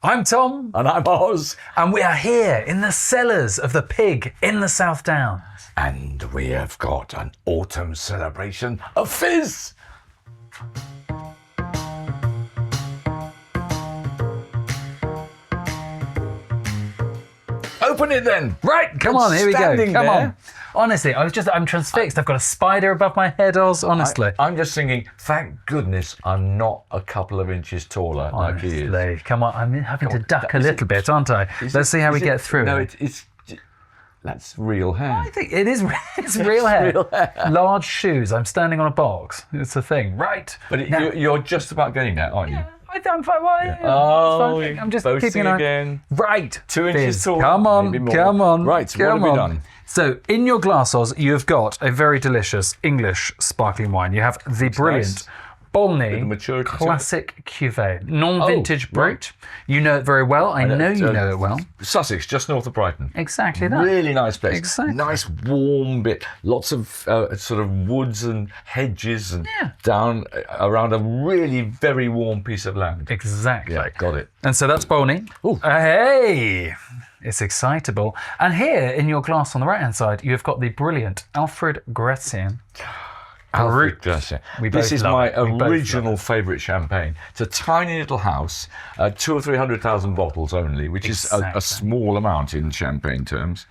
I'm Tom. And I'm Oz. And we are here in the cellars of the Pig in the South Downs. And we have got an autumn celebration of fizz. Open it then. Right, come on, here we go. Come on. Honestly, I'm transfixed. I've got a spider above my head, Oz, honestly. I'm just thinking, thank goodness I'm not a couple of inches taller like he is. Honestly, come on, I'm having to duck a little bit, aren't I? Let's see how we get through. No, it's that's real hair. I think it is. It's real hair. Real hair. Large shoes. I'm standing on a box. It's a thing, right? But you're just about getting there, aren't you? Yeah, I'm fine. Yeah. Oh, I'm just boasting keeping an eye. again. Right. 2 inches tall. Come on. Right, what have we done? So, in your glass, Oz, you've got a very delicious English sparkling wine. You have the brilliant Bolney Classic Cuvée, non-vintage Brut. You know it very well. I know you know it well. Sussex, just north of Brighton. Exactly that. Really nice place. Exactly. Nice warm bit. Lots of sort of woods and hedges and down around a really very warm piece of land. Exactly. Yeah, got it. And so that's Bolney. Hey! It's excitable. And here in your glass on the right-hand side, you've got the brilliant Alfred Gratien. Alfred Gratien. This is my original favourite champagne. It's a tiny little house, 200,000 or 300,000 bottles only, which is a small amount in champagne terms.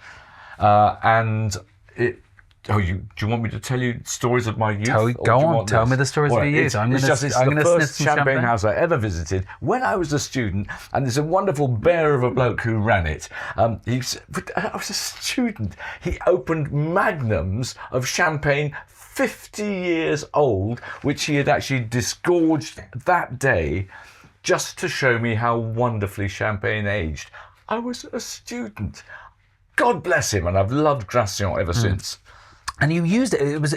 And it. Do you want me to tell you stories of my youth? Go on, tell me the stories of your youth. It's the first champagne house I ever visited when I was a student, and there's a wonderful bear of a bloke who ran it. I was a student. He opened magnums of champagne 50 years old, which he had actually disgorged that day just to show me how wonderfully champagne aged. I was a student. God bless him, and I've loved Gratien ever since. And you used it. It was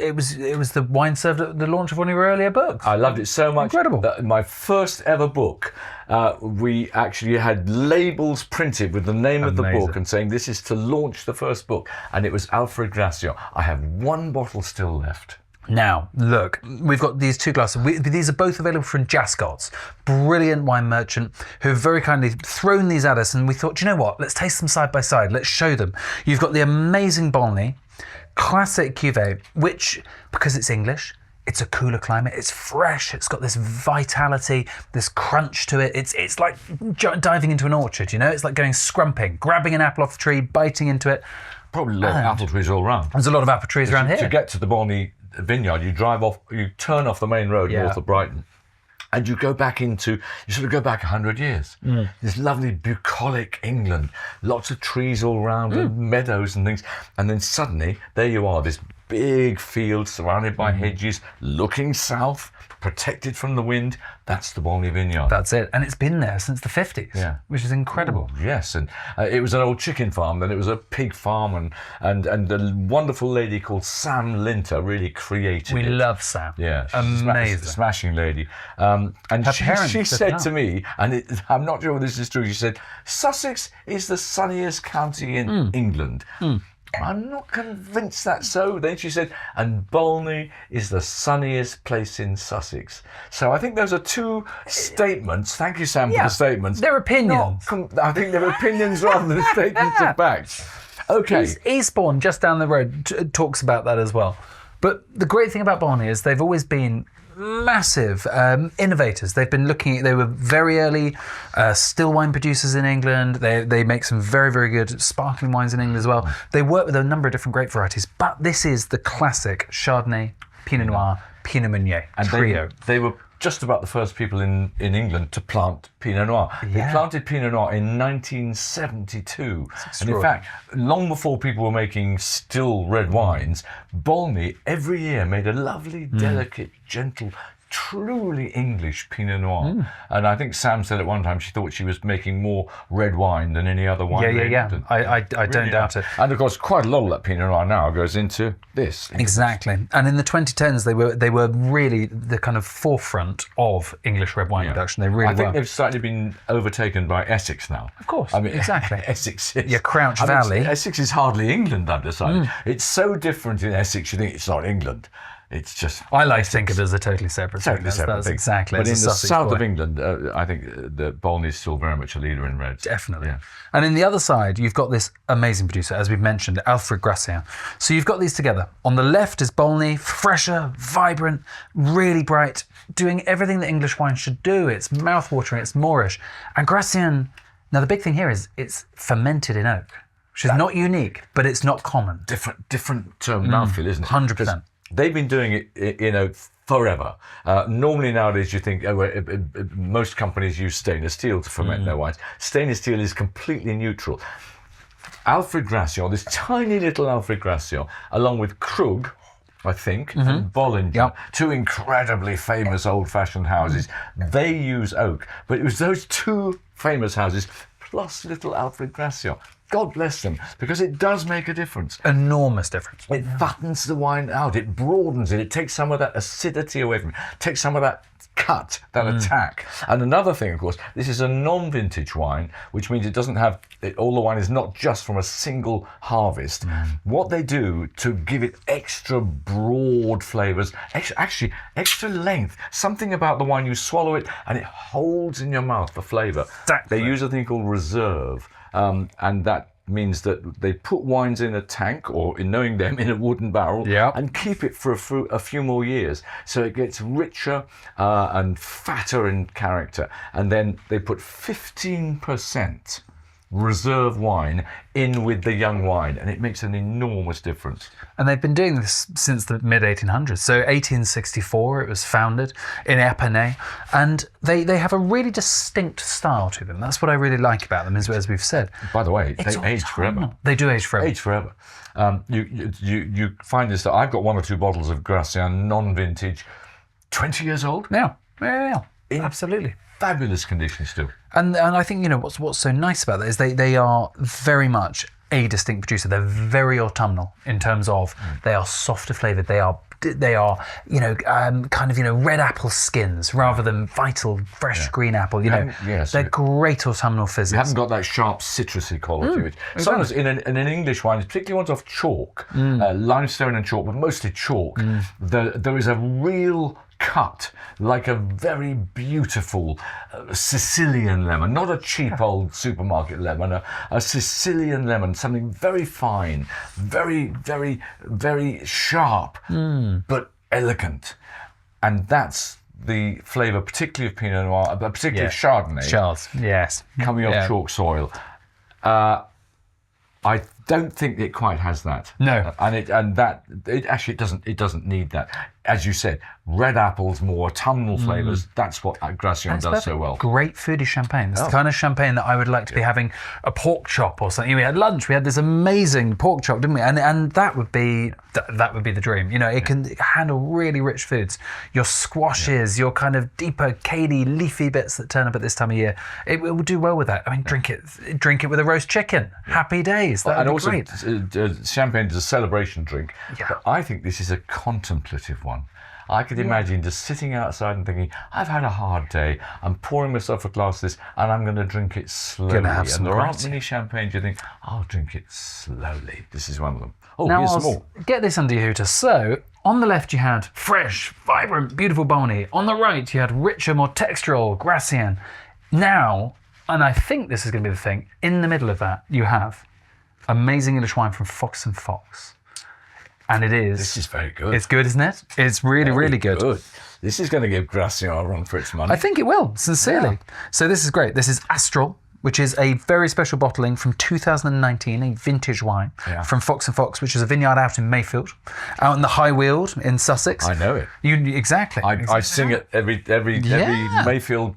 the wine served at the launch of one of your earlier books. I loved it so much. Incredible. That my first ever book, we actually had labels printed with the name of the book and saying this is to launch the first book. And it was Alfred Gratien. I have one bottle still left. Now, look, we've got these two glasses. These are both available from Jascott's, brilliant wine merchant, who have very kindly thrown these at us. And we thought, do you know what? Let's taste them side by side. Let's show them. You've got the amazing Bolney Classic Cuvée, which, because it's English, it's a cooler climate, it's fresh, it's got this vitality, this crunch to it. It's like diving into an orchard, you know? It's like going scrumping, grabbing an apple off the tree, biting into it. Probably a lot of apple trees all around. There's a lot of apple trees around here. To get to the Bolney vineyard, you turn off the main road north of Brighton. And you sort of go back 100 years. This lovely bucolic England, lots of trees all around and meadows and things. And then suddenly, there you are, this big field surrounded by hedges, looking south, protected from the wind. That's the Bolney vineyard. That's it. And it's been there since the 50s, which is incredible. Ooh, yes, and it was an old chicken farm, then it was a pig farm, and a wonderful lady called Sam Linter really created it. We love Sam. Yeah, amazing. Smashing lady. And she said to me, and I'm not sure if this is true, she said, Sussex is the sunniest county in England. I'm not convinced that's so. Then she said, and Bolney is the sunniest place in Sussex. So I think those are two statements. Thank you, Sam, for the statements. They're opinions. I think they're opinions rather than statements of facts. Okay. Eastbourne, just down the road, talks about that as well. But the great thing about Bolney is they've always been massive innovators. They were very early still wine producers in England. They make some very, very good sparkling wines in England as well. They work with a number of different grape varieties, but this is the classic Chardonnay, Pinot Noir, Pinot Meunier trio. They were just about the first people in England to plant Pinot Noir. They planted Pinot Noir in 1972. And in fact, long before people were making still red wines, Bolney every year made a lovely, delicate, gentle, truly English Pinot Noir. And I think Sam said at one time she thought she was making more red wine than any other wine. Yeah. I don't doubt it. And of course, quite a lot of that Pinot Noir now goes into this. Exactly. And in the 2010s, they were really the kind of forefront of English red wine production. They really were. I think they've slightly been overtaken by Essex now. Of course, I mean, exactly. Essex is... Your Crouch Valley. Essex is hardly England, I've decided. It's so different in Essex, you think it's not England. It's just... I like to think of it as a totally separate thing. Totally separate That's thing. exactly. But in it's the a Sussex south boy. of England, I think that Bolney is still very much a leader in reds. Definitely. Yeah. And in the other side, you've got this amazing producer, as we've mentioned, Alfred Gratien. So you've got these together. On the left is Bolney, fresher, vibrant, really bright, doing everything that English wine should do. It's mouth-watering, it's Moorish. And Gratien, now the big thing here is it's fermented in oak, which is not unique, but it's not common. Different mouthfeel, isn't it? 100%. They've been doing it in oak forever. Normally nowadays you think most companies use stainless steel to ferment their wines. Stainless steel is completely neutral. Alfred Gratien, this tiny little Alfred Gratien, along with Krug, I think, and Bollinger, two incredibly famous old-fashioned houses, they use oak. But it was those two famous houses plus little Alfred Gratien. God bless them, because it does make a difference. Enormous difference. It fattens the wine out, it broadens it, it takes some of that acidity away from it, takes some of that cut, that attack. And another thing, of course, this is a non-vintage wine, which means it doesn't have, all the wine is not just from a single harvest. What they do to give it extra broad flavours, actually extra length, something about the wine, you swallow it and it holds in your mouth the flavour. Exactly. They use a thing called reserve. And that means that they put wines in a tank, or in knowing them, in a wooden barrel, and keep it for a few more years. So it gets richer and fatter in character. And then they put 15% reserve wine in with the young wine, and it makes an enormous difference. And they've been doing this since the mid-1800s. So 1864 it was founded in Épernay, and they have a really distinct style to them. That's what I really like about them, as we've said. By the way, they age forever. They do age forever. Age forever. You find this, that I've got 1 or 2 bottles of Gratien non-vintage, 20 years old. Yeah. Absolutely. Fabulous condition still. And I think, what's so nice about that is they are very much a distinct producer. They're very autumnal in terms of they are softer flavoured. They are red apple skins rather than vital fresh green apple. They're great autumnal fizzes. You haven't got that sharp citrusy quality of it. Sometimes in an English wine, particularly ones off chalk, limestone and chalk, but mostly chalk, there is a real cut, like a very beautiful Sicilian lemon, not a cheap old supermarket lemon, a Sicilian lemon, something very fine, very, very, very sharp, but elegant. And that's the flavour, particularly of Pinot Noir, but particularly of Chardonnay. Charles, yes. Coming off chalk soil. I don't think it quite has that. No. It doesn't need that. As you said, red apples, more autumnal flavours. That's what Gratien does so well. Great foodie champagne. It's the kind of champagne that I would like to be having a pork chop or something. We had lunch. We had this amazing pork chop, didn't we? And that would be the dream. It can handle really rich foods. Your squashes, your kind of deeper, caddy, leafy bits that turn up at this time of year. It will do well with that. I mean, drink it with a roast chicken. Happy days. That would be great. Champagne is a celebration drink. Yeah. But I think this is a contemplative one. I could imagine just sitting outside and thinking, I've had a hard day, I'm pouring myself a glass of this and I'm going to drink it slowly. And there aren't many champagnes you think, I'll drink it slowly. This is one of them. Oh, now, here's some more. Get this under your hooter. So, on the left you had fresh, vibrant, beautiful Bolney. On the right you had richer, more textural Gratien. Now, and I think this is going to be the thing, in the middle of that you have amazing English wine from Fox & Fox. And it is. This is very good. It's good, isn't it? It's really, really good. This is going to give Gratien a run for its money. I think it will, sincerely. Yeah. So this is great. This is Astral, which is a very special bottling from 2019, a vintage wine from Fox & Fox, which is a vineyard out in Mayfield, out in the High Weald in Sussex. I know it. Exactly. I sing at every Mayfield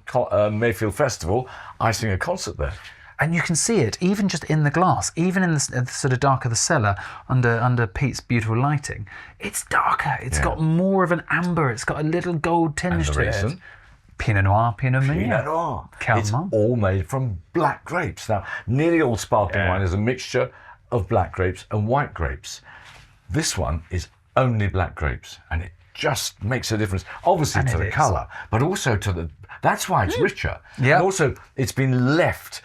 festival. I sing a concert there. And you can see it, even just in the glass, even in the sort of dark of the cellar, under Pete's beautiful lighting. It's darker. It's got more of an amber. It's got a little gold tinge to it. Pinot Noir, Pinot Meunier. Pinot Noir. It's all made from black grapes. Now, nearly all sparkling wine is a mixture of black grapes and white grapes. This one is only black grapes, and it just makes a difference. Obviously to the colour, but also to the... That's why it's richer. Yeah. And also, it's been left...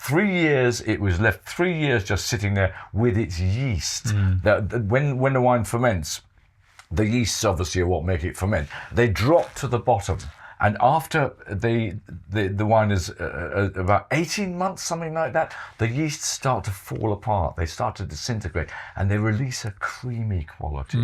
3 years, it was left 3 years just sitting there with its yeast. When the wine ferments, the yeasts obviously are what make it ferment. They drop to the bottom. And after the wine is about 18 months, something like that, the yeasts start to fall apart. They start to disintegrate and they release a creamy quality.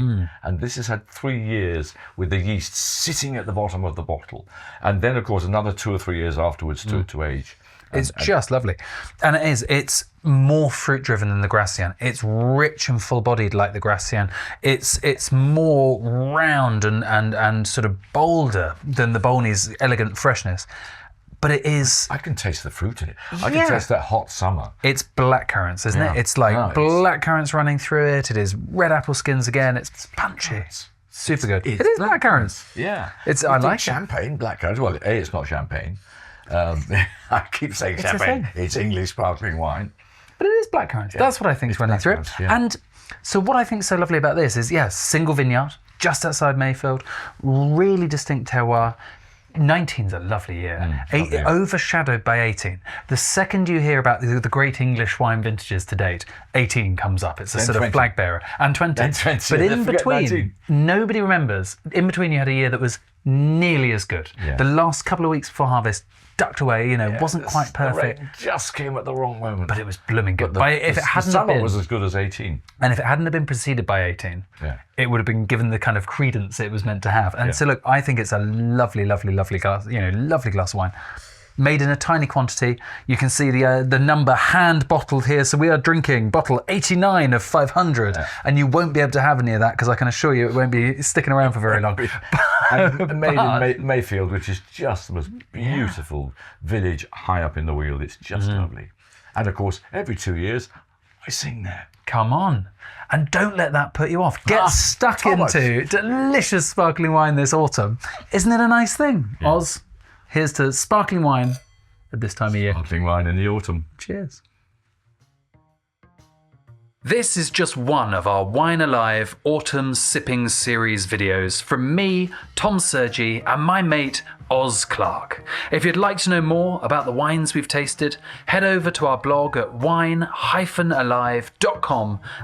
And this has had 3 years with the yeast sitting at the bottom of the bottle. And then, of course, another 2 or 3 years afterwards to age. It's just lovely. And it's more fruit driven than the Gratien. It's rich and full bodied like the Gratien. It's more round and sort of bolder than the Bolney's elegant freshness. But it is... I can taste the fruit in it. I can taste that hot summer. It's black currants, isn't it? It's like black currants running through it. It is red apple skins again. It's punchy. It's super good. It is black currants. Yeah. I like champagne, black currants. Well, it's not champagne. I keep saying champagne. It's English sparkling wine. But it is black currants. That's what I think is running through it. And so what I think is so lovely about this is, single vineyard, just outside Mayfield, really distinct terroir. 19's a lovely year. Overshadowed by 18. The second you hear about the great English wine vintages to date, 18 comes up. It's a sort of flag bearer. And 20. But in between, nobody remembers. In between, you had a year that was nearly as good. The last couple of weeks before harvest ducked away, wasn't quite perfect. The rain just came at the wrong moment. But it was blooming good. If it hadn't summer was as good as 18. And if it hadn't been preceded by 18, it would have been given the kind of credence it was meant to have. And so look, I think it's a lovely, lovely, lovely glass, lovely glass of wine. Made in a tiny quantity. You can see the number hand bottled here. So we are drinking bottle 89 of 500, and you won't be able to have any of that because I can assure you it won't be sticking around for very long. And made in Mayfield, which is just the most beautiful village high up in the Weald. It's just lovely. And of course, every 2 years, I sing there. Come on. And don't let that put you off. Get stuck into delicious sparkling wine this autumn. Isn't it a nice thing? Oz, here's to sparkling wine at this time of year. Sparkling wine in the autumn. Cheers. This is just one of our Wine Alive Autumn Sipping Series videos from me, Tom Surgey, and my mate, Oz Clarke. If you'd like to know more about the wines we've tasted, head over to our blog at wine-alive.com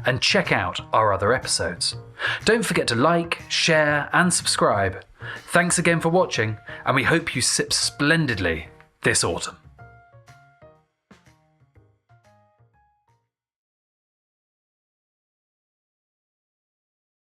and check out our other episodes. Don't forget to like, share, and subscribe. Thanks again for watching, and we hope you sip splendidly this autumn.